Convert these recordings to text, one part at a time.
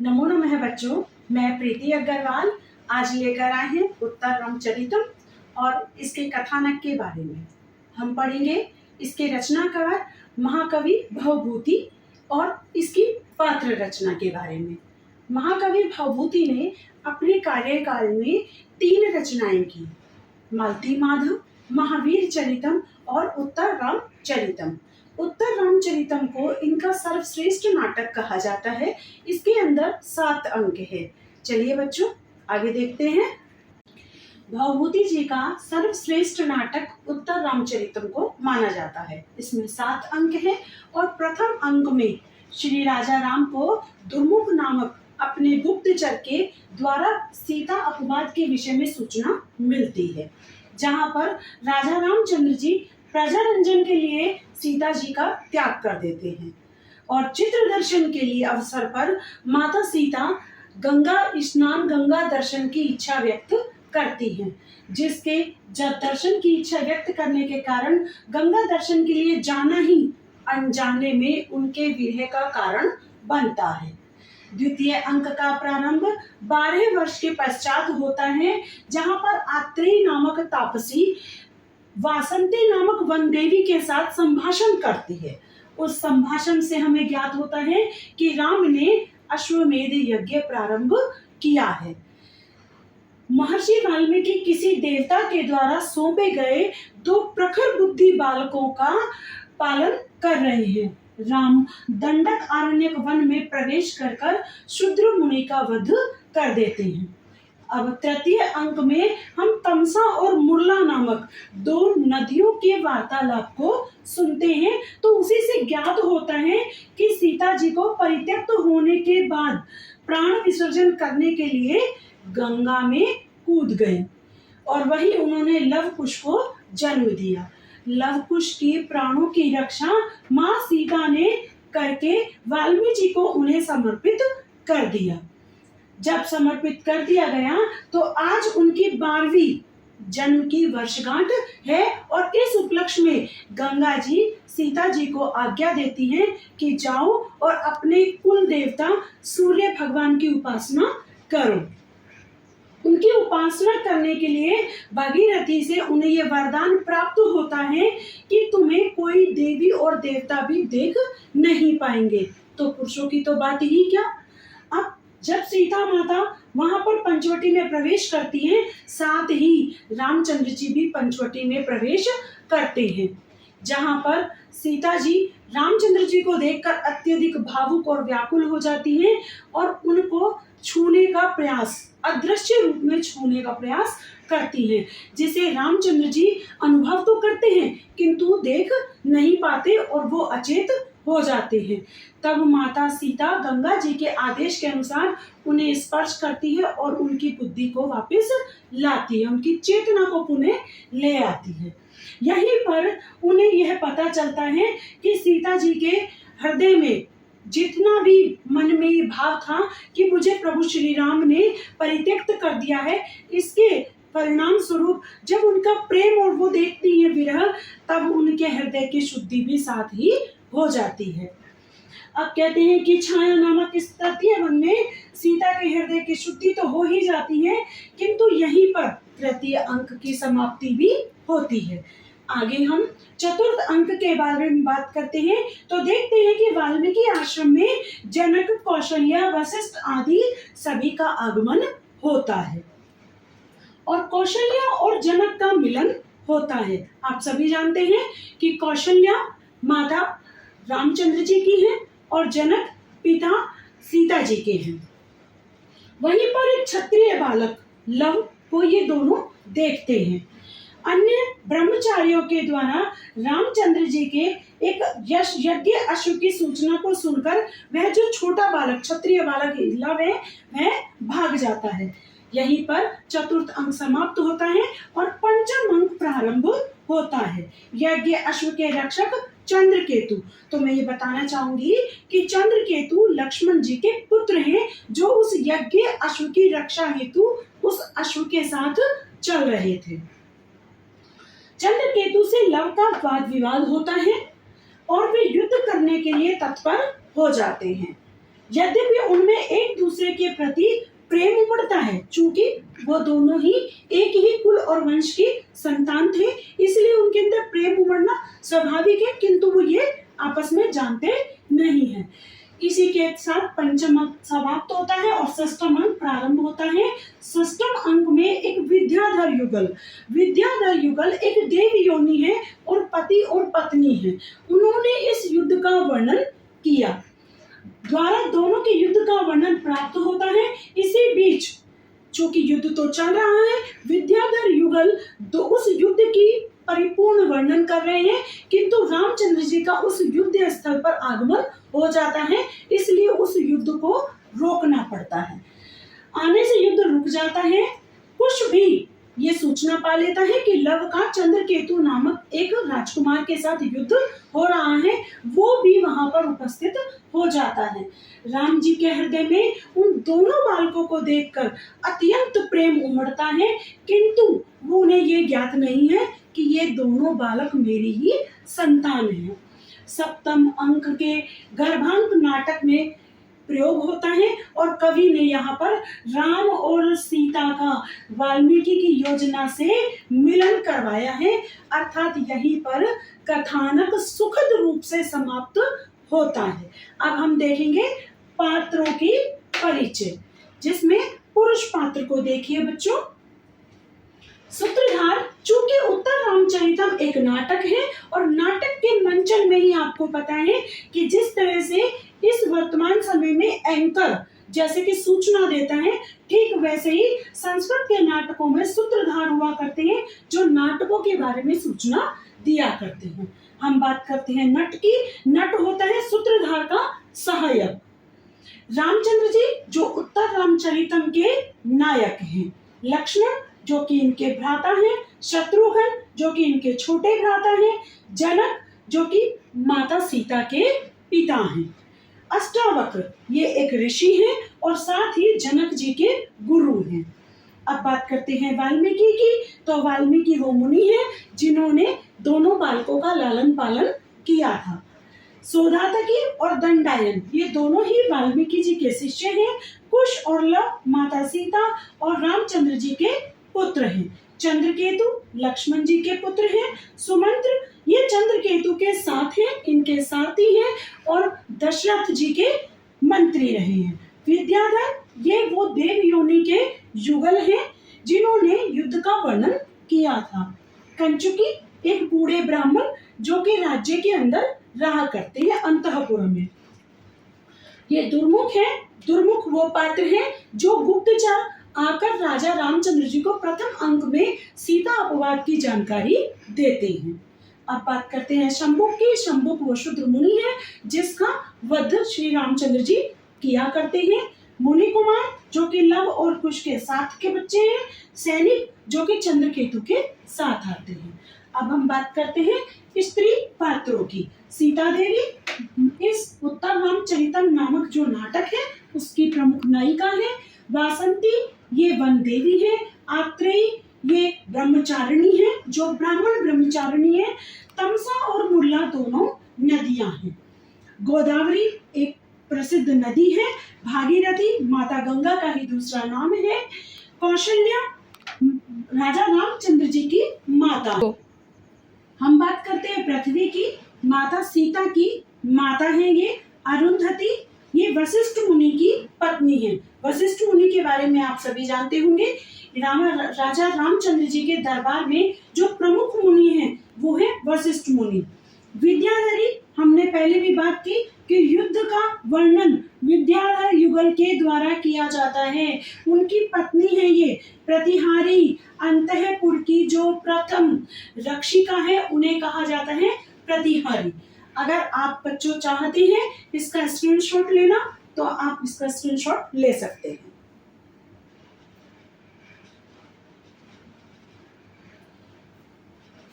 नमो नमः बच्चों, मैं प्रीति अग्रवाल आज लेकर आए हैं उत्तर रामचरितम और इसके कथानक के बारे में। हम पढ़ेंगे इसके रचनाकार महाकवि भवभूति और इसकी पात्र रचना के बारे में। महाकवि भवभूति ने अपने कार्यकाल में 3 रचनाएं की, मालती माधव, महावीर चरितम और उत्तर रामचरितम। उत्तर रामचरितम को इनका सर्वश्रेष्ठ नाटक कहा जाता है। इसके अंदर 7 अंक है। चलिए बच्चों आगे देखते हैं। भवभूति जी का सर्वश्रेष्ठ नाटक उत्तर रामचरितम को माना जाता है। इसमें 7 अंक है और प्रथम अंक में श्री राजा राम को दुर्मुख नामक अपने गुप्तचर के द्वारा सीता अपवाद के विषय में सूचना मिलती है, जहां पर राजा रामचंद्र जी प्रजारंजन के लिए सीता जी का त्याग कर देते हैं और चित्र दर्शन के लिए अवसर पर माता सीता गंगा स्नान, गंगा दर्शन की इच्छा व्यक्त करती हैं, जिसके जब दर्शन की इच्छा व्यक्त करने के कारण गंगा दर्शन के लिए जाना ही अनजाने में उनके विरह का कारण बनता है। द्वितीय अंक का प्रारंभ 12 वर्ष के पश्चात होता है, जहां पर आत्रेय नामक तापसी वासंती नामक वन देवी के साथ संभाषण करती है। उस संभाषण से हमें ज्ञात होता है कि राम ने अश्वमेध यज्ञ प्रारंभ किया है। महर्षि वाल्मीकि किसी देवता के द्वारा सौंपे गए 2 प्रखर बुद्धि बालकों का पालन कर रहे हैं। राम दंडक आरण्यक वन में प्रवेश कर शूद्र मुनि का वध कर देते हैं। अब तृतीय अंक में हम तमसा और मुरला नामक 2 नदियों के वार्तालाप को सुनते हैं, तो उसी से ज्ञात होता है कि सीता जी को परित्यक्त होने के बाद प्राण विसर्जन करने के लिए गंगा में कूद गए और वही उन्होंने लव कुश को जन्म दिया। लव कुश की प्राणों की रक्षा माँ सीता ने करके वाल्मीकि को उन्हें समर्पित कर दिया। जब समर्पित कर दिया गया तो आज उनकी 12वीं जन्म की वर्षगांठ है और इस उपलक्ष्य में गंगा जी सीता जी को आज्ञा देती हैं कि जाओ और अपने कुल देवता सूर्य भगवान की उपासना करो। उनकी उपासना करने के लिए भागीरथी से उन्हें यह वरदान प्राप्त होता है कि तुम्हें कोई देवी और देवता भी देख नहीं पाएंगे। तो पुरुषों की तो बात ही क्या। अब जब सीता माता वहां पर पंचवटी में प्रवेश करती हैं, साथ ही रामचंद्र जी भी पंचवटी में प्रवेश करते हैं, जहां पर सीता जी रामचंद्र जी को देखकर अत्यधिक भावुक और व्याकुल हो जाती हैं और उनको छूने का प्रयास, अदृश्य रूप में छूने का प्रयास करती हैं, जिसे रामचंद्र जी अनुभव तो करते हैं किंतु देख नहीं पाते और वो अचेत हो जाते हैं। तब माता सीता गंगा जी के आदेश के अनुसार उन्हें स्पर्श करती है और उनकी बुद्धि को वापस लाती है, उनकी चेतना को पुनः ले आती है। यहीं पर उन्हें यह पता चलता है कि सीता जी के हृदय में जितना भी मन में ये भाव था कि मुझे प्रभु श्री राम ने परित्यक्त कर दिया है, इसके परिणाम स्वरूप जब उनका प्रेम और वो देखती है विरह, तब उनके हृदय की शुद्धि भी साथ ही हो जाती है। अब कहते हैं कि छाया नामक इस तृतीय वन में सीता के हृदय की शुद्धि तो हो ही जाती है, किंतु यहीं पर तृतीय अंक की समाप्ति भी होती है। आगे हम चतुर्थ अंक के बारे में बात करते हैं, तो देखते हैं कि वाल्मीकि आश्रम में जनक, कौशल्या, वशिष्ठ आदि सभी का आगमन होता है और कौशल्या और जनक का मिलन होता है। आप सभी जानते हैं कि कौशल्या माता रामचंद्र जी की हैं और जनक पिता सीता जी के हैं। वहीं पर एक क्षत्रिय बालक लव को ये दोनों देखते हैं। अन्य ब्रह्मचारियों के द्वारा रामचंद्र जी के एक यश यज्ञ अश्व की सूचना को सुनकर वह जो छोटा बालक, क्षत्रिय बालक लव है, वह भाग जाता है। यहीं पर चतुर्थ अंक समाप्त होता है और पंचम अंक प्रारंभ होता है। यज्ञ अश्व के रक्षक चंद्रकेतु। तो मैं ये बताना चाहूंगी कि चंद्रकेतु लक्ष्मण जी के पुत्र हैं, जो उस यज्ञ अश्व की रक्षा हेतु उस अश्व के साथ चल रहे थे। चंद्रकेतु से लव का वाद विवाद होता है और वे युद्ध करने के लिए तत्पर हो जाते हैं। यद्यपि उनमें एक दूसरे के प्रति प्रेम उमड़ता है, चूंकि वो दोनों ही एक ही कुल और वंश की संतान थे, इसलिए उनके अंदर प्रेम उमड़ना स्वाभाविक है, किंतु वो ये आपस में जानते नहीं है। इसी के साथ पंचम अंक समाप्त होता है और षष्ठम अंक प्रारंभ होता है। षष्ठम अंक में एक विद्याधर युगल एक देव योनि है और पति और पत्नी है। उन्होंने इस युद्ध का वर्णन किया, द्वारा दोनों के युद्ध का वर्णन प्राप्त होता है। इसी बीच चूंकि युद्ध तो चल रहा है, विद्याधर युगल उस युद्ध की परिपूर्ण वर्णन कर रहे हैं, किंतु रामचंद्र जी का उस युद्ध स्थल पर आगमन हो जाता है, इसलिए उस युद्ध को रोकना पड़ता है। आने से युद्ध रुक जाता है। कुछ भी ये सूचना पा लेता है कि लव का चंद्रकेतु नामक एक राजकुमार के साथ युद्ध हो रहा है, वो भी वहां पर उपस्थित हो जाता है। राम जी के हृदय में उन दोनों बालकों को देखकर अत्यंत प्रेम उमड़ता है, किंतु उन्हें ये ज्ञात नहीं है कि ये दोनों बालक मेरी ही संतान हैं। सप्तम अंक के गर्भांक नाटक में प्रयोग होता है और कवि ने यहाँ पर राम और सीता का वाल्मीकि की योजना से मिलन करवाया है, अर्थात यहीं पर कथानक सुखद रूप से समाप्त होता है। अब हम देखेंगे पात्रों की परिचय, जिसमें पुरुष पात्र को देखिए बच्चों। सूत्रधार, चूंकि उत्तर रामचरितम एक नाटक है और नाटक के मंचन में ही आपको पता है कि जिस तरह से इस वर्तमान समय में एंकर जैसे कि सूचना देता है, ठीक वैसे ही संस्कृत के नाटकों में सूत्रधार हुआ करते हैं जो नाटकों के बारे में सूचना दिया करते हैं। हम बात करते हैं नट की। नट होता है सूत्रधार का सहायक। रामचंद्र जी जो उत्तर रामचरितम के नायक हैं, लक्ष्मण जो कि इनके भ्राता हैं, शत्रुघ्न जो कि इनके छोटे भ्राता हैं, जनक जो कि माता सीता के पिता हैं, अष्टावक्र ये एक ऋषि हैं और साथ ही जनक जी के गुरु हैं। अब बात करते हैं वाल्मीकि की, तो वाल्मीकि वो मुनि हैं जिन्होंने दोनों बालकों का लालन पालन किया था। सौदातकी और दंडायन ये दोनों ही वाल्मीकि जी के शिष्य हैं। कुश और लव माता सीता और रामचंद्र जी के पुत्र हैं। चंद्रकेतु लक्ष्मण जी के पुत्र हैं। सुमंत्र ये चंद्रकेतु के साथ हैं, इनके साथी हैं और दशरथ जी के मंत्री रहे हैं। विद्याधर ये वो देव योनि के युगल हैं जिन्होंने युद्ध का वर्णन किया था। कंचुकी एक बूढ़े ब्राह्मण जो कि राज्य के अंदर रहा करते हैं अंतःपुर में। ये दुर्मुख है। दुर्मुख वो पात्र हैं जो गुप्तचर आकर राजा रामचंद्र जी को प्रथम अंक में सीता अपवाद की जानकारी देते हैं। अब बात करते हैं शंभुक की। शंभुक वो शूद्र मुनि है जिसका वध श्री रामचंद्र जी किया करते हैं। मुनि कुमार जो कि लव और कुश के साथ के बच्चे हैं। सैनिक जो कि चंद्रकेतु के साथ आते हैं। अब हम बात करते हैं स्त्री पात्रों की। सीता देवी इस उत्तर रामचरितम नामक जो नाटक है उसकी प्रमुख नायिका है। वासंती ये वन देवी है। आत्रेयी ये ब्रह्मचारिणी है जो ब्राह्मण ब्रह्मचारिणी है। तमसा और मुरला दोनों नदियां हैं। गोदावरी एक प्रसिद्ध नदी है। भागीरथी माता गंगा का ही दूसरा नाम है। कौशल्या राजा रामचंद्र जी की माता। हम बात करते हैं पृथ्वी की। माता सीता की माता है ये अरुंधति। ये वशिष्ठ मुनि की पत्नी है। वशिष्ठ मुनि के बारे में आप सभी जानते होंगे। राजा रामचंद्र जी के दरबार में जो प्रमुख मुनि हैं वो है वशिष्ठ मुनि। विद्याधरी हमने पहले भी बात की कि युद्ध का वर्णन विद्याधर युगल के द्वारा किया जाता है। उनकी पत्नी है ये प्रतिहारी। अंतःपुर की जो प्रथम रक्षिका है उन्हें कहा जाता है प्रतिहारी। अगर आप बच्चों चाहते हैं इसका स्क्रीनशॉट लेना तो आप इसका स्क्रीनशॉट ले सकते हैं।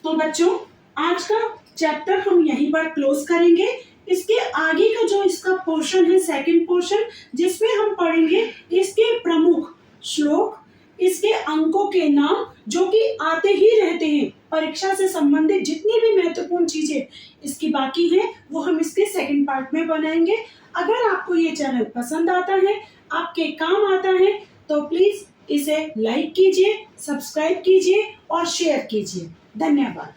तो बच्चों आज का चैप्टर हम यहीं पर क्लोज करेंगे। इसके आगे का जो इसका पोर्शन है सेकंड पोर्शन जिसमें हम पढ़ेंगे इसके प्रमुख श्लोक, इसके अंकों के नाम जो कि आते ही रहते हैं परीक्षा से संबंधित जितनी भी महत्वपूर्ण चीजें इसकी बाकी हैं वो हम इसके सेकंड पार्ट में बनाएंगे। अगर आपको ये चैनल पसंद आता है, आपके काम आता है, तो प्लीज इसे लाइक कीजिए, सब्सक्राइब कीजिए और शेयर कीजिए। धन्यवाद।